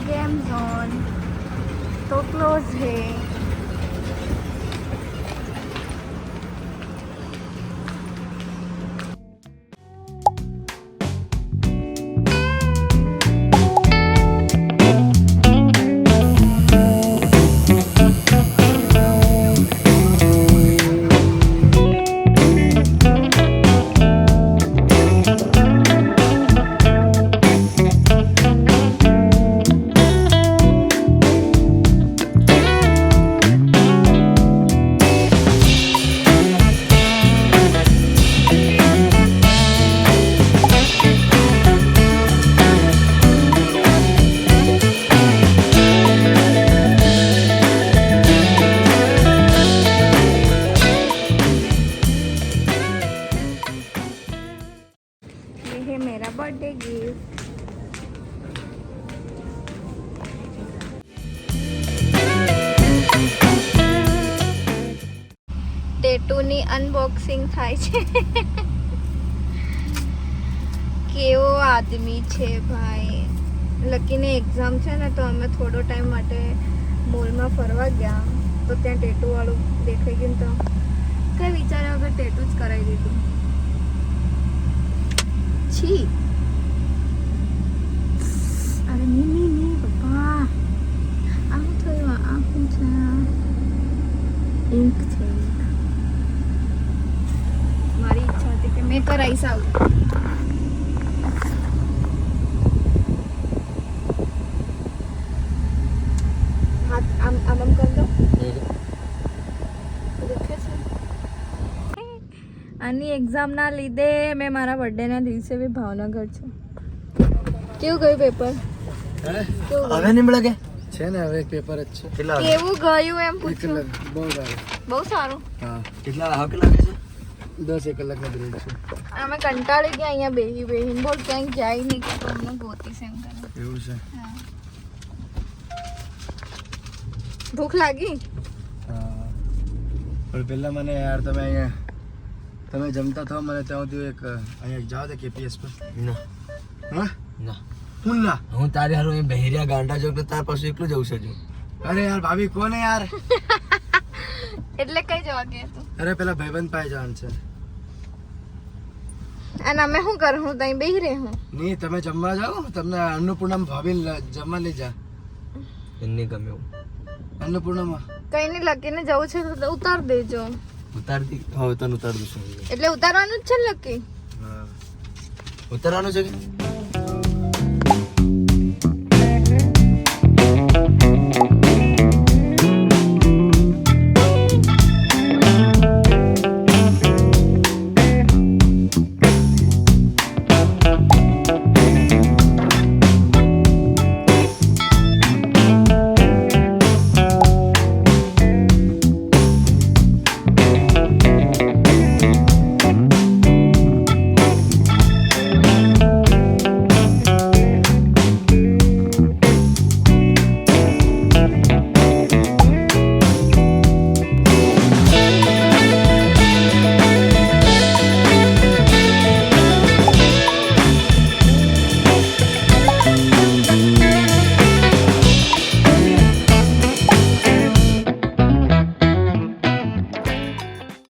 Game zone तो close है। मेरा बर्थडे गिफ्ट ટેટુની અનબોક્સિંગ થાય છે। કેવો આદમી છે ભાઈ। લકીને એક્ઝામ છે ને તો અમે થોડો ટાઈમ માટે મોલમાં ફરવા ગયા તો ત્યાં ટેટુ વાળું દેખાઈ ગયું તો કઈ વિચાર્યા વગર ટેટુ જ કરાવી દીધું। છી અરે ની પપ્પા આ શું થયું? આ શું છે? ઇન્ક છે। મારી ઈચ્છા હતી કે મેં કરાવીશ આવું। હાથ આમ આમ આમ કરી દો। દુખે છે? આની એક્ઝામના લીધે મેં મારા બર્થડેના દિવસે બી ભાવનગર છું। કેવું ગયું પેપર? હવે નહીં મળે કે છે ને હવે પેપર જ છે। કેટલા કેવું ગયું એમ પૂછું? બહુ સારું। બહુ સારું। હા કેટલા લાગે છે? 10 કલાકનો બ્રેક છે। અમે કંટાળી ગયા અહીંયા બેહીને બોલ ક્યાંય જાય નહીં કે તમને ગોતીશ એમ કરે। એવું છે? હા। ભૂખ લાગી? હા પણ પહેલા મને યાર તમે જમતા થો મને ત્યાં સુધી એક અહીંયા જાવ તો કેપીએસ પર ના હા ના હું ના હું તારે હારું અહીં બહેરિયા ગાંડા ચોક તાર પાછું એકલું જવું છે જો અરે યાર ભાભી કોને યાર એટલે કઈ જવા ગયા તું? અરે પેલા ભાઈબંધ પાસે જવાનું છે। અને અમે શું કરું? હું ત્યાં બેહી રહી હું? નહીં તમે જમવા જાઓ તમને અન્નપૂર્ણા ભાભી જમવા લઈ જા। એમને ગમે એવું અન્નપૂર્ણામાં કઈ નહીં લકીને જવું છે તો ઉતાર દેજો। ઉતારતી હવે તને ઉતાર દઉં છું એટલે ઉતારવાનું જ છે ને લકી? હા ઉતારવાનું છે કે